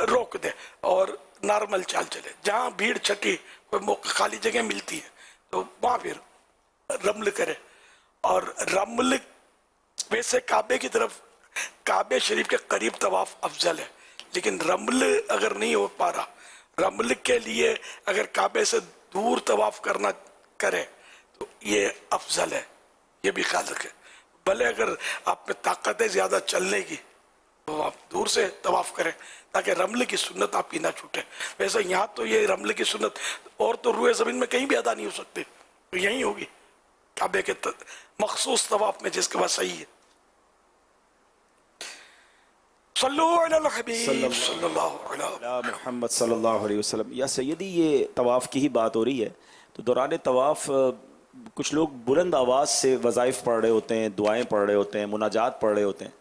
روک دے اور نارمل چال چلے. جہاں بھیڑ چھٹی کوئی خالی جگہ ملتی ہے تو وہاں پھر رمل کرے. اور رمل ویسے کعبے کی طرف کعبے شریف کے قریب طواف افضل ہے, لیکن رمل اگر نہیں ہو پا رہا, رمل کے لیے اگر کعبے سے دور طواف کرنا کرے تو یہ افضل ہے, یہ بھی خیال رکھے. بھلے اگر آپ میں طاقت ہے زیادہ چلنے کی تو آپ دور سے طواف کریں تاکہ رمل کی سنت آپ کی نہ چھوٹے. ویسے یہاں تو یہ رمل کی سنت اور تو روئے زمین میں کہیں بھی ادا نہیں ہو سکتے, تو یہیں ہوگی کعبے کے مخصوص طواف میں جس کے بعد صحیح ہے. صلو علی الحبیب صلی اللہ علیہ محمد صلی اللہ علیہ وسلم. یا سیدی, یہ طواف کی ہی بات ہو رہی ہے تو دوران طواف کچھ لوگ بلند آواز سے وظائف پڑھ رہے ہوتے ہیں, دعائیں پڑھ رہے ہوتے ہیں, مناجات پڑھ رہے ہوتے ہیں,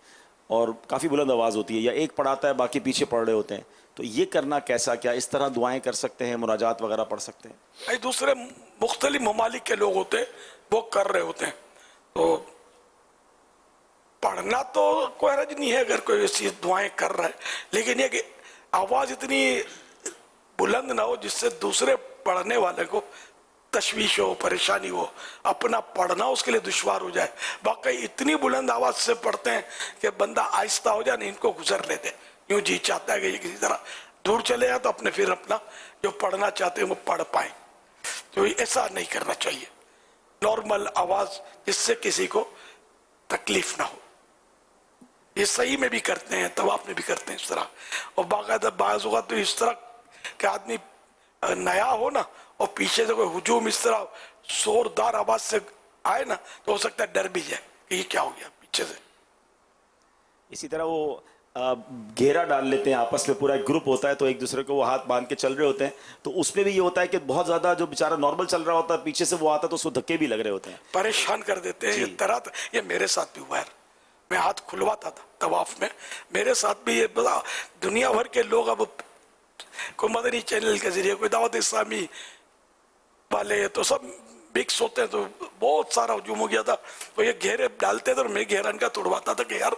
اور کافی بلند آواز ہوتی ہے, یا ایک پڑھاتا ہے باقی پیچھے پڑھ رہے ہوتے ہیں, تو یہ کرنا کیسا, کیا اس طرح دعائیں کر سکتے ہیں, مناجات وغیرہ پڑھ سکتے ہیں؟ دوسرے مختلف ممالک کے لوگ ہوتے ہیں وہ کر رہے ہوتے ہیں, تو پڑھنا تو کوئی حرج نہیں ہے اگر کوئی ایسی دعائیں کر رہا ہے, لیکن یہ کہ آواز اتنی بلند نہ ہو جس سے دوسرے پڑھنے والے کو تشویش ہو, پریشانی ہو, اپنا پڑھنا اس کے لیے دشوار ہو جائے. واقعی اتنی بلند آواز سے پڑھتے ہیں کہ بندہ آہستہ ہو جائے, نہیں ان کو گزر لیتے, یوں جی چاہتا ہے کہ یہ کسی طرح دور چلے جائے تو اپنے پھر اپنا جو پڑھنا چاہتے ہیں وہ پڑھ پائیں. تو ایسا نہیں کرنا چاہیے, نارمل آواز جس سے کسی کو تکلیف نہ ہو. یہ صحیح میں بھی کرتے ہیں, طواف میں بھی کرتے ہیں اس طرح. اور باقاعدہ بعض اوقات تو اس طرح کہ آدمی نیا ہو نا اور پیچھے سے کوئی ہجوم اس طرح زوردار آواز سے آئے نا تو ہو سکتا ہے ڈر بھی جائے کہ یہ کیا ہو گیا پیچھے سے. اسی طرح وہ گھیرا ڈال لیتے ہیں آپس میں, پورا ایک گروپ ہوتا ہے تو ایک دوسرے کو وہ ہاتھ باندھ کے چل رہے ہوتے ہیں, تو اس میں بھی یہ ہوتا ہے کہ بہت زیادہ جو بیچارہ نارمل چل رہا ہوتا ہے پیچھے سے وہ آتا ہے تو اس کو دھکے بھی لگ رہے ہوتے ہیں, پریشان کر دیتے ہیں. یہ میرے ساتھ بھی ہوا ہے, میں ہاتھ کھلواتا تھا طواف میں, میرے ساتھ بھی یہ بڑا دنیا بھر کے لوگ, اب کوئی مدنی چینل کے ذریعے, کوئی دعوت اسلامی والے, تو سب مکس ہوتے ہیں, تو بہت سارا ہجوم ہو گیا تھا. تو یہ گھیرے ڈالتے تھے اور میں گھیرا ان کا توڑواتا تھا کہ یار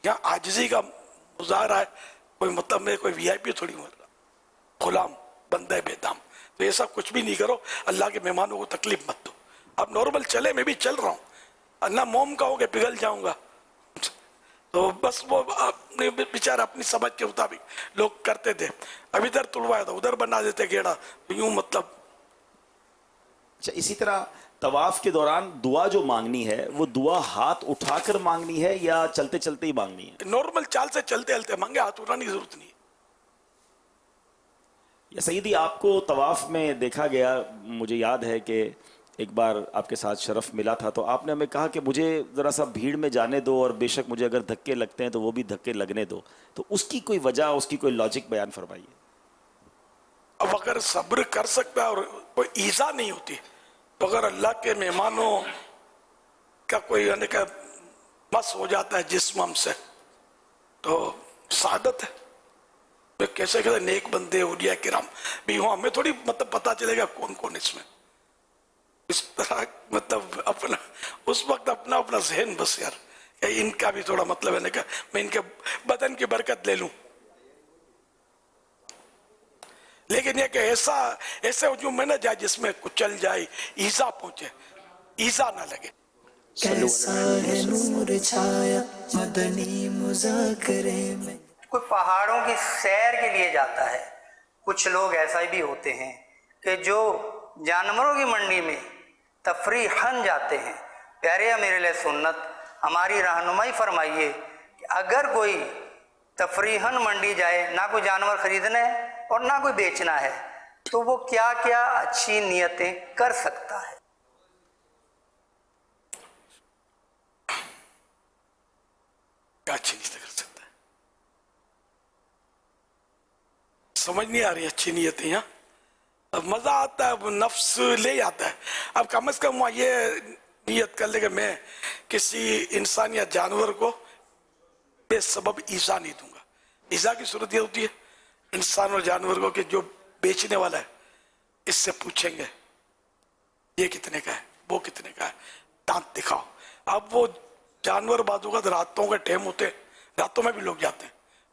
یہاں عاجزی کا مظاہرہ ہے, کوئی مطلب میں کوئی وی آئی پی تھوڑی مر رہا, غلام بندہ بے دام. تو یہ سب کچھ بھی نہیں کرو, اللہ کے مہمانوں کو تکلیف مت دو. اب نارمل چلے, میں بھی چل رہا ہوں, اللہ موم کا ہو کہ پگھل جاؤں گا, تو بس وہ اپنے بیچارہ اپنی سمجھ کے مطابق لوگ کرتے تھے. اب ادھر تڑوایا تھا ادھر بنا دیتے گیڑا, یوں مطلب. اچھا, اسی طرح طواف کے دوران دعا جو مانگنی ہے وہ دعا ہاتھ اٹھا کر مانگنی ہے یا چلتے چلتے ہی مانگنی ہے؟ نارمل چال سے چلتے چلتے مانگے, ہاتھ اٹھانے کی ضرورت نہیں ہے. یا سیدی, آپ کو طواف میں دیکھا گیا, مجھے یاد ہے کہ ایک بار آپ کے ساتھ شرف ملا تھا تو آپ نے ہمیں کہا کہ مجھے ذرا سا بھیڑ میں جانے دو, اور بے شک مجھے اگر دھکے لگتے ہیں تو وہ بھی دھکے لگنے دو. تو اس کی کوئی وجہ, اس کی کوئی لاجک بیان فرمائیے. اب اگر صبر کر سکتا ہے اور کوئی ایذا نہیں ہوتی, تو اگر اللہ کے مہمانوں کا کوئی یعنی کہ مس ہو جاتا ہے جسم ہم سے تو سعادت ہے. کیسے کہتے ہیں نیک بندے اولیاء کرام بھی ہوں, ہمیں تھوڑی مطلب پتا چلے گا کون کون اس میں, اس طرح مطلب اپنا اس وقت اپنا ذہن بس یار کہ ان کا بھی تھوڑا مطلب ہے کہ میں ان کے بدن کی برکت لے لوں. لیکن یہ کہ ایسے ہجوم میں نہ جائے جس میں کچل جائے, ایذا پہنچے, ایذا نہ لگے. کیسا ہے نور چھایا مدنی مذاکرے میں. کوئی پہاڑوں کی سیر کے لیے جاتا ہے. کچھ لوگ ایسا بھی ہوتے ہیں کہ جو جانوروں کی منڈی میں تفریحاً جاتے ہیں. پیارے امیر علیہ سنت, ہماری رہنمائی فرمائیے کہ اگر کوئی تفریحاً منڈی جائے, نہ کوئی جانور خریدنا ہے اور نہ کوئی بیچنا ہے, تو وہ کیا کیا اچھی نیتیں کر سکتا ہے؟ کیا اچھی نیتیں کر سکتا ہے؟ سمجھ نہیں آ رہی اچھی نیتیں یہاں. اب مزہ آتا ہے, نفس لے آتا ہے. اب کم از کم یہ نیت کر لے کہ میں کسی انسان یا جانور کو بے سبب ایذا نہیں دوں گا. ایذا کی صورت یہ ہوتی ہے انسان اور جانور کو کہ جو بیچنے والا ہے اس سے پوچھیں گے یہ کتنے کا ہے, وہ کتنے کا ہے, دانت دکھاؤ. اب وہ جانور بازو کا راتوں کے ٹائم ہوتے, راتوں میں بھی لوگ جاتے ہیں,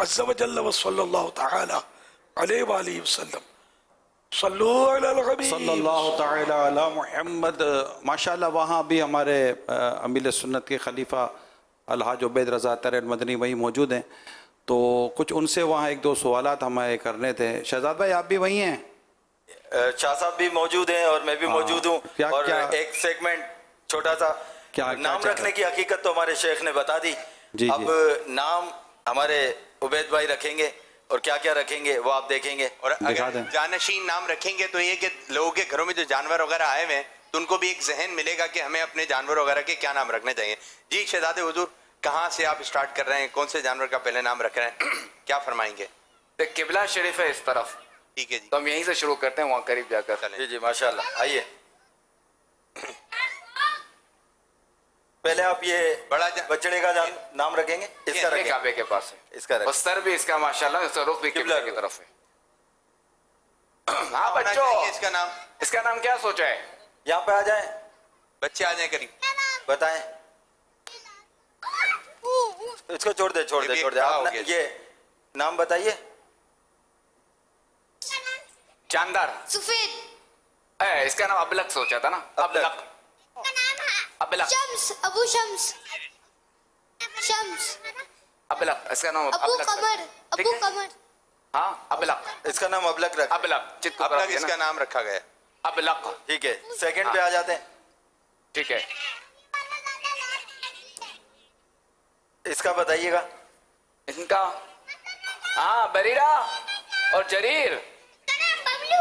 عز وجل وصلی اللہ تعالی علیہ وآلہ وسلم. صلو علی الحبیب صلی اللہ تعالی علی محمد. ماشاءاللہ وہاں بھی ہمارے امیل سنت کے خلیفہ الحاج عبید رضا طاہر مدنی وہیں موجود ہیں، تو کچھ ان سے وہاں ایک دو سوالات ہمیں کرنے تھے. شہزاد بھائی آپ بھی وہیں ہیں؟ شاہ صاحب بھی موجود ہیں اور میں بھی موجود ہوں. اور کیا ایک سیگمنٹ چھوٹا سا، نام رکھنے کی حقیقت تو ہمارے شیخ نے بتا دی. اب نام ہمارے عبید بھائی رکھیں گے اور کیا کیا رکھیں گے وہ آپ دیکھیں گے. اور اگر جانشین نام رکھیں گے تو یہ کہ لوگوں کے گھروں میں جو جانور وغیرہ آئے ہوئے ہیں تو ان کو بھی ایک ذہن ملے گا کہ ہمیں اپنے جانور وغیرہ کے کیا نام رکھنے چاہیے. جی شہزاد حضور، کہاں سے آپ اسٹارٹ کر رہے ہیں؟ کون سے جانور کا پہلے نام رکھ رہے ہیں؟ کیا فرمائیں گے؟ قبلہ شریف ہے اس طرف، ٹھیک ہے جی، تو ہم یہیں سے شروع کرتے ہیں، وہاں قریب جا کر. جی جی ماشاءاللہ. آئیے پہلے آپ یہ بڑا بچڑے کا نام رکھیں گے. اس کا یہ رکھیں، کعبے کے پاس ہے، اس کا رکھیں. اور سر بھی اس کا ماشاءاللہ اس کا رخ بھی قبلہ کی طرف ہے. ہاں ہونا بچوں، چاہیے اس کا نام. اس کا نام کیا سوچا ہے؟ یہاں پہ آ جائیں، بچے آ جائیں قریب. بتائیں. اس کو چھوڑ دے چھوڑ دے چھوڑ دے. آپ یہ نام بتائیے. چاندار. سفید. اس کا نام ابلق سوچا تھا نا، ابلق. ابلق. شمس. ابو شمس. شمس. ابلق اس کا نام. ابو قمر. ابو قمر. ہاں ابلق. اس کا نام ابلق رکھ. ابلق چت اب تک اس کا نام رکھا گیا. ابلق. ٹھیک ہے. سیکنڈ پہ آ جاتے ہیں. ٹھیک ہے. اس کا بتائیے گا. ان کا ہاں بریرہ اور جریر. ببلو.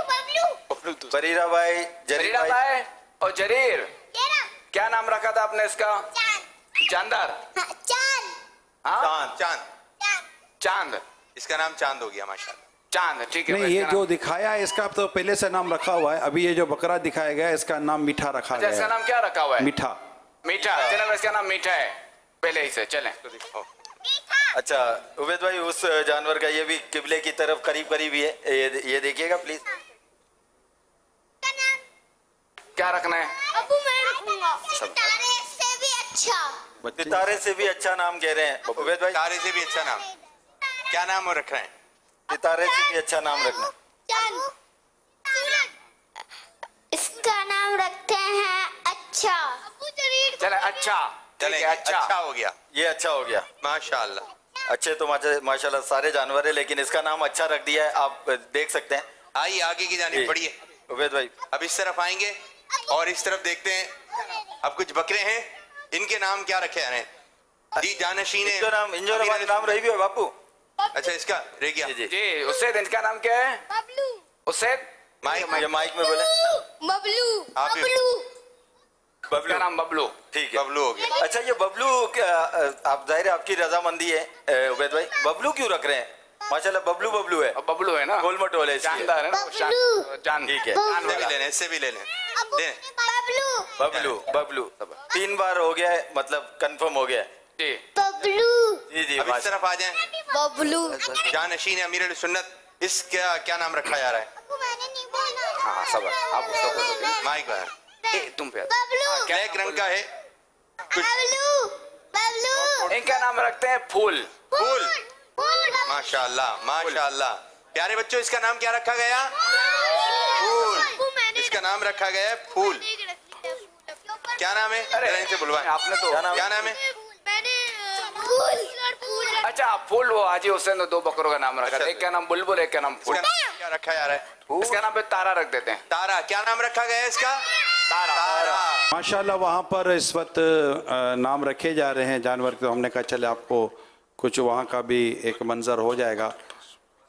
ببلو. بریرہ بھائی، جریر بریرہ بھائی. بھائی اور جریر. تیرا. کیا نام رکھا تھا آپ نے اس کا؟ چاند. چاندار. چاند. ہاں چاند. چاند. چاند. چاند. اس کا نام چاند ہو گیا ماشاءاللہ. چاند. ٹھیک ہے. نہیں، یہ جو دکھایا ہے اس کا تو پہلے سے نام رکھا ہوا ہے. ابھی یہ جو بکرا دکھایا گیا ہے اس کا نام میٹھا رکھا اچھا، اس گیا کا ہے. نام کیا رکھا ہوا ہے؟ میٹھا. میٹھا. چلو اس کا نام میٹھا ہے پہلے ہی سے. چلیں. اچھا عبید بھائی، اس جانور کا یہ بھی قبلے کی طرف قریب قریب ہی ہے، یہ دیکھیے گا پلیز. کیا رکھنا ہے؟ ابو میں رکھوں گا. ستارے سے بھی اچھا. ستارے سے بھی اچھا نام کہہ رہے ہیں عبید بھائی. تارے سے بھی اچھا نام. کیا نام رکھ رہے ہیں؟ ستارے سے بھی اچھا نام رکھنا. چاند. اس کا نام رکھتے ہیں اچھا. ابو جریر. چلیں اچھا. چلیں اچھا ہو گیا. یہ اچھا ہو گیا. ماشاءاللہ. اچھے تو ماشاءاللہ سارے جانور ہیں، لیکن اس کا نام اچھا رکھ دیا ہے. آپ دیکھ سکتے ہیں. آئیے آگے کی جانب پڑھیے. عبید بھائی اب اس طرف آئیں گے اور اس طرف دیکھتے ہیں. اب کچھ بکرے ہیں، ان کے نام کیا رکھے ہیں؟ جی جانشین ان جو نام رہی بھی ہو باپو. اچھا اس کا رہ گیا. جی جی اسید. ان کا نام کیا ہے؟ ببلو. اسید. یہ مائک میں بولے. ببلو. آپ بھی- ببلو. اس کا نام ببلو. ٹھیک ہے. ببلو ہو گیا. اچھا یہ ببلو آپ ظاہر ہے آپ کی رضامندی ہے عبید بھائی، ببلو کیوں رکھ رہے ہیں؟ ماشاءاللہ ببلو ببلو ہے. اب ببلو ہے نا، گول مٹول ہے اس لیے. چاندار ہے نا وہ. ببلو. چاند. ٹھیک ہے. چاند اس سے بھی والا. لے لیں، اس سے بھی لے لیں. لیں. ببلو. ببلو ببلو 3 بار ہو گیا ہے، مطلب کنفرم ہو گیا ہے. جی ببلو. جی جی اب اس طرف آ جائیں. ببلو. جانشین امیر السنت، اس کا کیا نام رکھا جا رہا ہے؟ ابو میں نے نہیں بولا. ہاں صبر. آپ اس کو بولو گے. مائک پر. تم پہ. ببلو. بلیک رنگ کا ہے. ببلو. ببلو. ان کا نام رکھتے ہیں پھول. پھول. پھول. ماشاءاللہ ماشاءاللہ. پیارے بچوں، اس کا نام کیا رکھا گیا؟ پھول. اس کا نام رکھا گیا ہے پھول. کیا نام ہے؟ ذرا ان سے بلوائیں. آپ نے تو کیا نام ہے؟ اچھا پھول. وہ حاجی حسین نے 2 بکروں کا نام رکھا تھا، ایک کا نام بلبل، ایک کا نام اس پھول. کا نام کیا رکھا جا رہا ہے؟ اس کا نام پہ تارا رکھ دیتے ہیں. تارا. کیا نام رکھا گیا ہے اس کا؟ تارا. تارا. ماشاءاللہ وہاں پر اس وقت نام رکھے جا رہے ہیں جانور کے. ہم نے کہا چلے آپ کو کچھ وہاں کا بھی ایک منظر ہو جائے گا.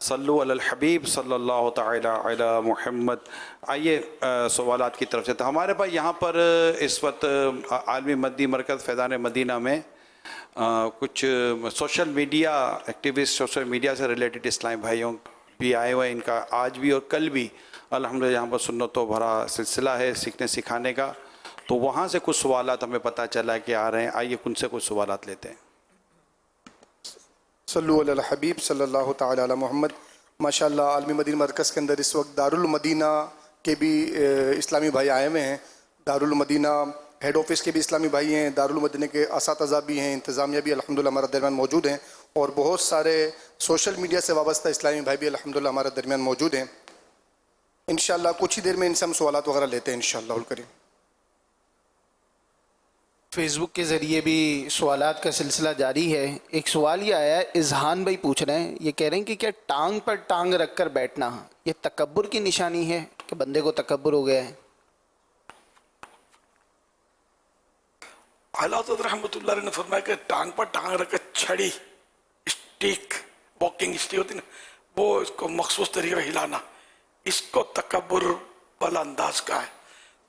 صلو علی الحبیب صلی اللہ تعالی علی محمد. آئیے سوالات کی طرف سے. تو ہمارے پاس یہاں پر اس وقت عالمی مدنی مرکز فیضان مدینہ میں کچھ social media activist, social media سے ریلیٹڈ اسلامی بھائیوں بھی آئے ہوئے ہیں. ان کا آج بھی اور کل بھی الحمدللہ یہاں پر سنتوں بھرا سلسلہ ہے سیکھنے سکھانے کا. تو وہاں سے کچھ سوالات ہمیں پتہ چلا ہے کہ آ رہے ہیں. آئیے ان سے کچھ سوالات لیتے ہیں. صلو علی الحبیب صلی اللہ تعالی علی محمد. ماشاءاللہ عالمی مدینہ مرکز کے اندر اس وقت دارالمدینہ کے بھی اسلامی بھائی آئے ہوئے ہیں. دارالمدینہ ہیڈ آفس کے بھی اسلامی بھائی ہیں، دارالمدینہ کے اساتذہ بھی ہیں، انتظامیہ بھی الحمدللہ ہمارے درمیان موجود ہیں. اور بہت سارے سوشل میڈیا سے وابستہ اسلامی بھائی بھی الحمدللہ ہمارے درمیان موجود ہیں. انشاءاللہ کچھ ہی دیر میں ان سے ہم سوالات وغیرہ لیتے ہیں انشاءاللہ الکریم. فیس بک کے ذریعے بھی سوالات کا سلسلہ جاری ہے. ایک سوال یہ آیا ہے, اذہان بھائی پوچھ رہے ہیں, یہ کہہ رہے ہیں کہ کیا ٹانگ پر ٹانگ رکھ کر بیٹھنا یہ تکبر کی نشانی ہے کہ بندے کو تکبر ہو گیا ہے؟ اعلیٰ حضرت رحمۃ اللہ علیہ نے فرمایا کہ ٹانگ پر ٹانگ رکھ کر چھڑی اسٹیک واکنگ اسٹیک ہوتی نا, وہ اس کو مخصوص طریقے میں ہلانا, اس کو تکبر والا انداز کا ہے.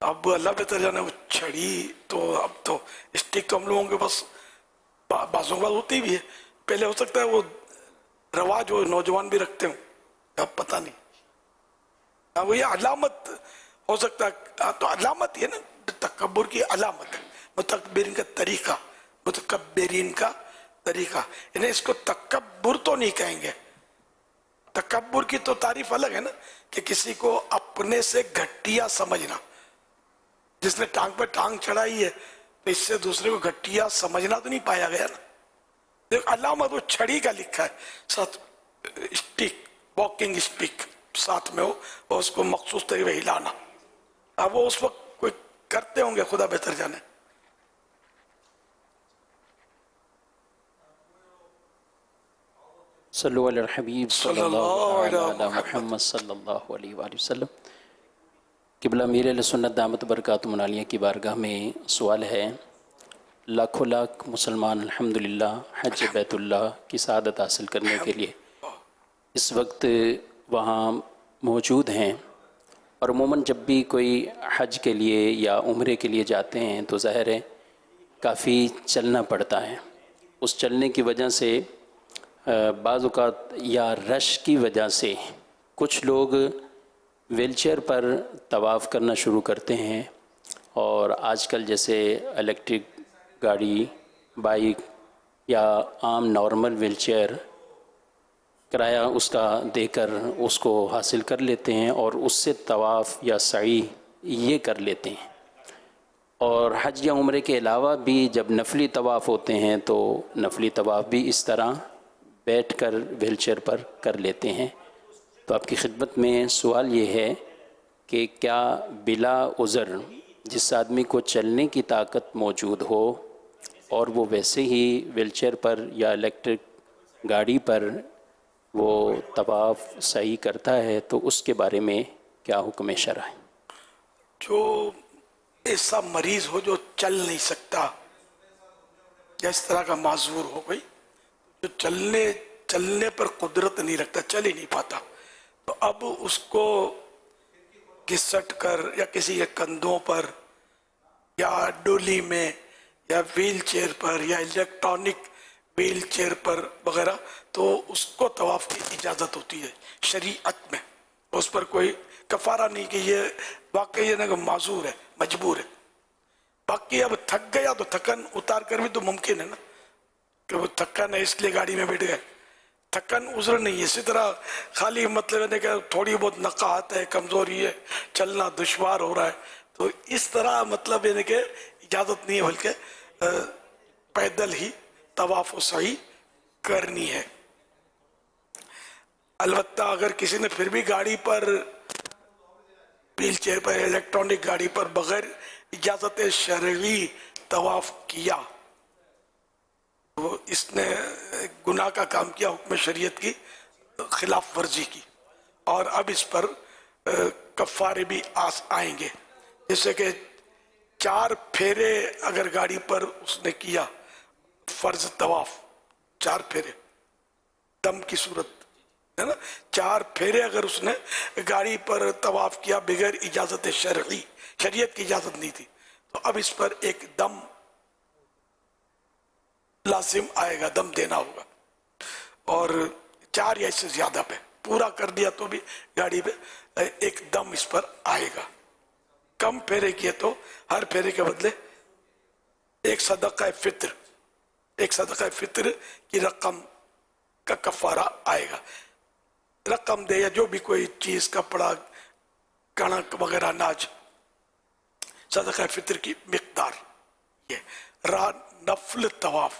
اب اللہ بہتر جانے وہ چھڑی تو اب تو اسٹک تو ہم لوگوں کے پاس بعضوں کے بعد ہوتی بھی ہے, پہلے ہو سکتا ہے وہ رواج ہو نوجوان بھی رکھتے ہوں, اب پتہ نہیں. اب وہ یہ علامت ہو سکتا ہے, تو علامت یہ نا تکبر کی علامت ہے, متکبرین کا طریقہ, متکبرین کا طریقہ, یعنی اس کو تکبر تو نہیں کہیں گے. تکبر کی تو تعریف الگ ہے نا کہ کسی کو اپنے سے گھٹیا سمجھنا. جس نے ٹانگ پر ٹانگ چڑھائی ہے تو اس سے دوسرے کو گھٹیا سمجھنا تو نہیں پایا گیا نا. دیکھ علامت وہ چھڑی کا لکھا ہے, ساتھ اسٹک واکنگ اسٹک ساتھ میں ہو اور اس کو مخصوص طریقے میں ہلانا. اب وہ اس وقت کوئی کرتے ہوں گے, خدا بہتر جانے. صلو علی الحبیب صلی اللہ علی محمد صلی اللہ علیہ وآلہ وسلم. قبلہ امیر اہل سنت دامت برکاتہم العالیہ کی بارگاہ میں سوال ہے, لاکھوں لاکھ مسلمان الحمدللہ حج بیت اللہ کی سعادت حاصل کرنے کے لیے اس وقت وہاں موجود ہیں, اور عموماً جب بھی کوئی حج کے لیے یا عمرے کے لیے جاتے ہیں تو ظاہر ہے کافی چلنا پڑتا ہے. اس چلنے کی وجہ سے بعض اوقات یا رش کی وجہ سے کچھ لوگ ویل چیئر پر طواف کرنا شروع کرتے ہیں, اور آج کل جیسے الیکٹرک گاڑی, بائک یا عام نارمل ویل چیئر کرایہ اس کا دے کر اس کو حاصل کر لیتے ہیں اور اس سے طواف یا سعی یہ کر لیتے ہیں. اور حج یا عمرے کے علاوہ بھی جب نفلی طواف ہوتے ہیں تو نفلی طواف بھی اس طرح بیٹھ کر ویل چیئر پر کر لیتے ہیں. تو آپ کی خدمت میں سوال یہ ہے کہ کیا بلا عذر جس آدمی کو چلنے کی طاقت موجود ہو اور وہ ویسے ہی ویل چیئر پر یا الیکٹرک گاڑی پر وہ طواف صحیح کرتا ہے تو اس کے بارے میں کیا حکم شرع ہے؟ جو ایسا مریض ہو جو چل نہیں سکتا یا اس طرح کا معذور ہو, کوئی جو چلنے پر قدرت نہیں رکھتا, چل ہی نہیں پاتا, تو اب اس کو گھسٹ کر یا کسی کے کندھوں پر یا ڈولی میں یا ویل چیئر پر یا الیکٹرانک ویل چیئر پر وغیرہ, تو اس کو طواف کی اجازت ہوتی ہے شریعت میں. اس پر کوئی کفارہ نہیں کہ یہ واقعی یہ کہ معذور ہے, مجبور ہے. باقی اب تھک گیا تو تھکن اتار کر بھی تو ممکن ہے نا کہ وہ تھکن ہے اس لیے گاڑی میں بیٹھ گئے, تھکن عذر نہیں ہے. اسی طرح خالی مطلب ہے کہ تھوڑی بہت نقاہت ہے, کمزوری ہے, چلنا دشوار ہو رہا ہے, تو اس طرح مطلب ہے کہ اجازت نہیں ہے, بلکہ پیدل ہی طواف و سعی کرنی ہے. البتہ اگر کسی نے پھر بھی گاڑی پر ویل چیئر پر الیکٹرانک گاڑی پر بغیر اجازت شرعی طواف کیا, وہ اس نے گناہ کا کام کیا, حکم شریعت کی خلاف ورزی کی, اور اب اس پر کفارے بھی آئیں گے. جیسے کہ 4 پھیرے اگر گاڑی پر اس نے کیا فرض طواف, 4 پھیرے دم کی صورت ہے نا, 4 پھیرے اگر اس نے گاڑی پر طواف کیا بغیر اجازت شرعی, شریعت کی اجازت نہیں تھی, تو اب اس پر ایک دم لازم آئے گا, دم دینا ہوگا. اور 4 یا اس سے زیادہ پہ پورا کر دیا تو بھی گاڑی پہ ایک دم اس پر آئے گا. کم پھیرے کیے تو ہر پھیرے کے بدلے ایک صدقہ فطر کی رقم کا کفارہ آئے گا. رقم دے یا جو بھی کوئی چیز, کپڑا, کڑک وغیرہ, اناج, صدقہ فطر کی مقدار. یہ رہا نفل طواف.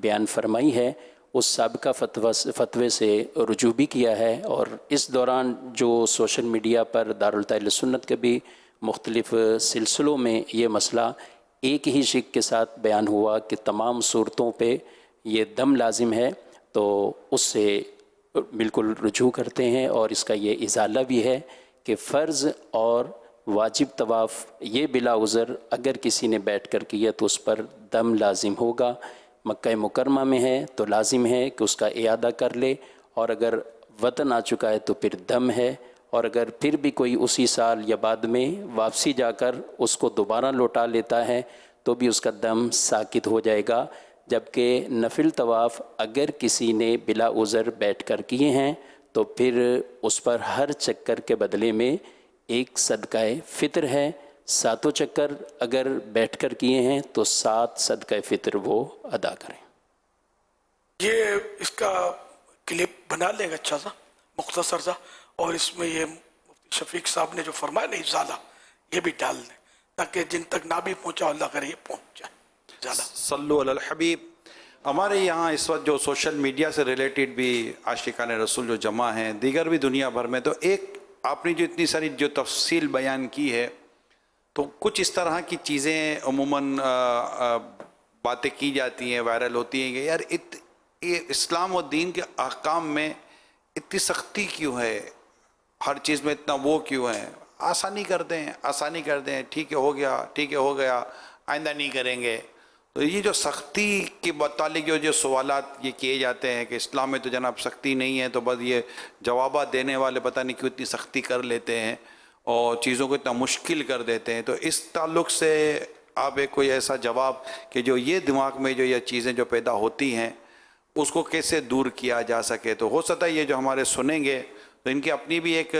بیان فرمائی ہے اس سابقہ فتوے سے رجوع بھی کیا ہے، اور اس دوران جو سوشل میڈیا پر دارالتحریل سنت کے بھی مختلف سلسلوں میں یہ مسئلہ ایک ہی شق کے ساتھ بیان ہوا کہ تمام صورتوں پہ یہ دم لازم ہے، تو اس سے بالکل رجوع کرتے ہیں، اور اس کا یہ ازالہ بھی ہے کہ فرض اور واجب طواف یہ بلا عذر اگر کسی نے بیٹھ کر کیا تو اس پر دم لازم ہوگا۔ مکہ مکرمہ میں ہے تو لازم ہے کہ اس کا اعادہ کر لے، اور اگر وطن آ چکا ہے تو پھر دم ہے، اور اگر پھر بھی کوئی اسی سال یا بعد میں واپسی جا کر اس کو دوبارہ لوٹا لیتا ہے تو بھی اس کا دم ساکت ہو جائے گا۔ جبکہ نفل طواف اگر کسی نے بلا عذر بیٹھ کر کیے ہیں تو پھر اس پر ہر چکر کے بدلے میں ایک صدقہ فطر ہے، 7 چکر اگر بیٹھ کر کیے ہیں تو 7 صدقہ فطر وہ ادا کریں۔ یہ اس کا کلپ بنا لیں گے اچھا سا مختصر سا، اور اس میں یہ مفتی شفیق صاحب نے جو فرمایا نا ازالہ یہ بھی ڈال دیں تاکہ جن تک نہ بھی پہنچا اللہ کرے یہ پہنچ جائے۔ صلو علی الحبیب۔ ہمارے یہاں اس وقت جو سوشل میڈیا سے ریلیٹڈ بھی عاشقان رسول جو جمع ہیں، دیگر بھی دنیا بھر میں، تو ایک آپ نے جو اتنی ساری جو تفصیل بیان کی ہے، تو کچھ اس طرح کی چیزیں عموماً باتیں کی جاتی ہیں، وائرل ہوتی ہیں کہ یار یہ اسلام و دین کے احکام میں اتنی سختی کیوں ہے، ہر چیز میں اتنا وہ کیوں ہے، آسانی کر دیں ٹھیک ہے ہو گیا آئندہ نہیں کریں گے۔ تو یہ جو سختی کے متعلق جو سوالات یہ کیے جاتے ہیں کہ اسلام میں تو جناب سختی نہیں ہے، تو بس یہ جوابات دینے والے پتہ نہیں کیوں اتنی سختی کر لیتے ہیں اور چیزوں کو اتنا مشکل کر دیتے ہیں، تو اس تعلق سے آپ ایک کوئی ایسا جواب کہ جو یہ دماغ میں جو یہ چیزیں جو پیدا ہوتی ہیں اس کو کیسے دور کیا جا سکے۔ تو ہو سکتا ہے یہ جو ہمارے سنیں گے تو ان کی اپنی بھی ایک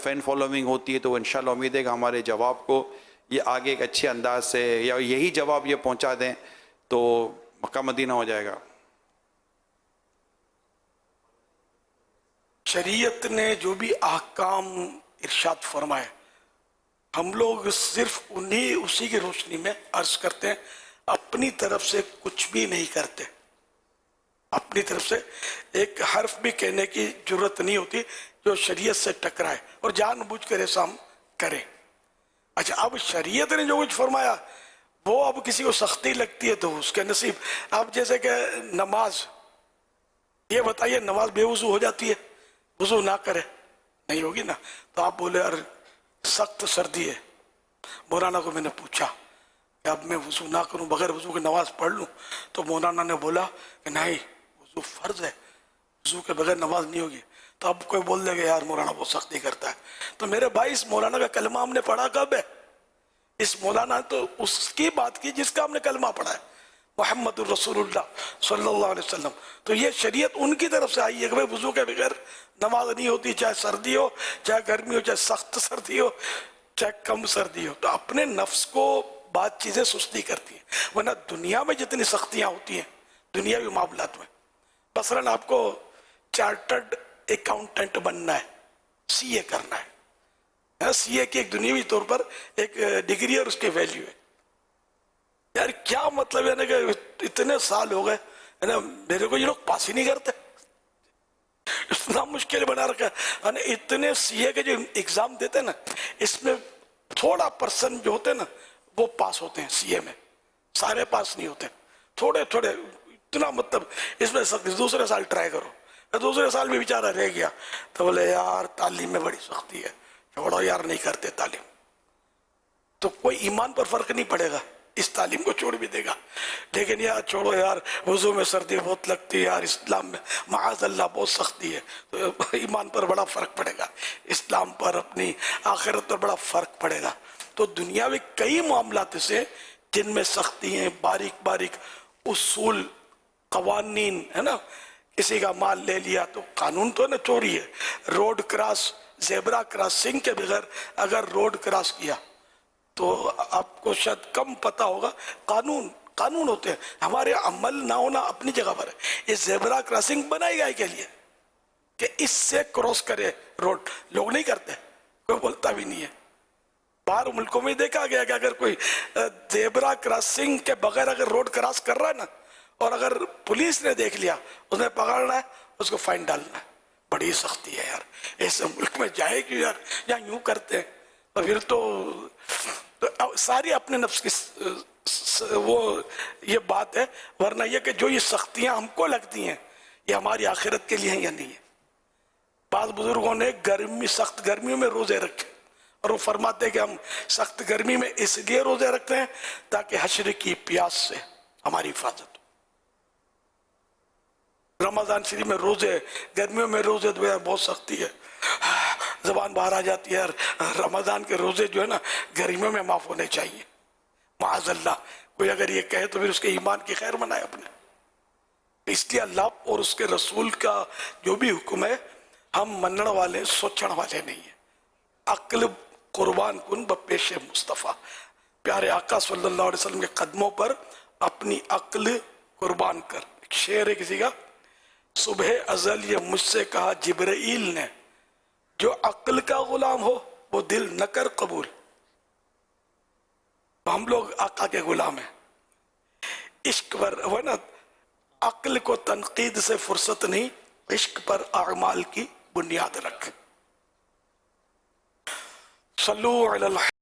فین فالوئنگ ہوتی ہے، تو انشاءاللہ امید ہے کہ ہمارے جواب کو یہ آگے ایک اچھے انداز سے یا یہی جواب یہ پہنچا دیں تو مکہ مدینہ ہو جائے گا۔ شریعت نے جو بھی احکام ارشاد فرمائے ہم لوگ صرف اسی کی روشنی میں عرض کرتے ہیں، اپنی طرف سے کچھ بھی نہیں کرتے، اپنی طرف سے ایک حرف بھی کہنے کی ضرورت نہیں ہوتی جو شریعت سے ٹکرائے اور جان بوجھ کر ایسا ہم کریں۔ اچھا، اب شریعت نے جو کچھ فرمایا وہ اب کسی کو سختی لگتی ہے تو اس کے نصیب۔ اب جیسے کہ نماز، یہ بتائیے نماز بے وضو ہو جاتی ہے؟ وضو نہ کرے نہیں ہوگی نا؟ تو آپ بولے یار سخت سردی ہے، مولانا کو میں نے پوچھا کہ اب میں وضو نہ کروں بغیر وضو کے نماز پڑھ لوں؟ تو مولانا نے بولا کہ نہیں، وضو فرض ہے، وضو کے بغیر نماز نہیں ہوگی۔ تو اب کوئی بول دے گا یار مولانا بہت سختی کرتا ہے۔ تو میرے بھائی اس مولانا کا کلمہ ہم نے پڑھا کب ہے؟ اس مولانا تو اس کی بات کی جس کا ہم نے کلمہ پڑھا ہے، محمد الرسول اللہ صلی اللہ علیہ وسلم۔ تو یہ شریعت ان کی طرف سے آئی ہے کہ بھائی وضو کے بغیر نماز نہیں ہوتی، چاہے سردی ہو، چاہے گرمی ہو، چاہے سخت سردی ہو، چاہے کم سردی ہو۔ تو اپنے نفس کو بات چیزیں سستی کرتی ہیں، ورنہ دنیا میں جتنی سختیاں ہوتی ہیں دنیاوی معاملات میں، مثلاً آپ کو چارٹرڈ اکاؤنٹنٹ بننا ہے، سی اے کرنا ہے، سی اے کی ایک دنیاوی طور پر ایک ڈگری اور اس کی ویلیو ہے۔ یار کیا مطلب ہے نا کہ اتنے سال ہو گئے ہے نا میرے کو یہ لوگ پاس ہی نہیں کرتے، اتنا مشکل بنا رکھا ہے نا۔ اتنے سی اے کے جو ایگزام دیتے ہیں نا اس میں تھوڑا پرسن جو ہوتے ہیں نا وہ پاس ہوتے ہیں سی اے میں، سارے پاس نہیں ہوتے، تھوڑے تھوڑے، اتنا مطلب اس میں دوسرے سال ٹرائی کرو، دوسرے سال بھی بیچارہ رہ گیا تو بولے یار تعلیم میں بڑی سختی ہے، چھوڑو یار نہیں کرتے تعلیم۔ تو کوئی ایمان پر فرق نہیں پڑے گا، اس تعلیم کو چھوڑ بھی دے گا، لیکن یار چھوڑو یار وضو میں سردی بہت لگتی ہے یار، اسلام میں معاذ اللہ بہت سختی ہے، تو ایمان پر بڑا فرق پڑے گا، اسلام پر اپنی آخرت پر بڑا فرق پڑے گا۔ تو دنیاوی کئی معاملات سے جن میں سختی ہیں، باریک باریک اصول، قوانین ہے نا، کسی کا مال لے لیا تو قانون تو نا چوری ہے، روڈ کراس، زیبرا کراسنگ کے بغیر اگر روڈ کراس کیا تو آپ کو شاید کم پتہ ہوگا، قانون ہوتے ہیں، ہمارے عمل نہ ہونا اپنی جگہ پر ہے۔ یہ زیبرا کراسنگ بنائی گئی کے لیے کہ اس سے کراس کرے روڈ، لوگ نہیں کرتے، کوئی بولتا بھی نہیں ہے۔ باہر ملکوں میں دیکھا گیا کہ اگر کوئی زیبرا کراسنگ کے بغیر اگر روڈ کراس کر رہا ہے نا اور اگر پولیس نے دیکھ لیا اس نے پکڑنا ہے اس کو فائن ڈالنا ہے. بڑی سختی ہے یار, ایسے ملک میں جائے کیوں یار, یہاں یوں کرتے ہیں. اور پھر تو ساری اپنے نفس کی وہ یہ بات ہے, ورنہ یہ کہ جو یہ سختیاں ہم کو لگتی ہیں یہ ہماری آخرت کے لیے ہیں یا نہیں ہے. بعض بزرگوں نے سخت گرمیوں میں روزے رکھے اور وہ فرماتے ہیں کہ ہم سخت گرمی میں اس لیے روزے رکھتے ہیں تاکہ حشر کی پیاس سے ہماری حفاظت ہو. رمضان شریف میں روزے, گرمیوں میں روزے جو ہے بہت سختی ہے, زبان باہر آ جاتی ہے. رمضان کے روزے جو ہے نا گرمیوں میں معاف ہونے چاہیے. معاذ اللہ کوئی اگر یہ کہے تو پھر اس کے ایمان کی خیر منائے اپنے. اس لیے اللہ اور اس کے رسول کا جو بھی حکم ہے ہم منن والے سوچن والے نہیں ہیں. عقل قربان کن بپیش مصطفیٰ, پیارے آقا صلی اللہ علیہ وسلم کے قدموں پر اپنی عقل قربان کر. ایک شعر ہے کسی کا, صبح ازل یہ مجھ سے کہا جبرائیل نے, جو عقل کا غلام ہو وہ دل نہ کر قبول. ہم لوگ آقا کے غلام ہیں. عشق پر وہ نا عقل کو تنقید سے فرصت نہیں, عشق پر اعمال کی بنیاد رکھ. صلو علی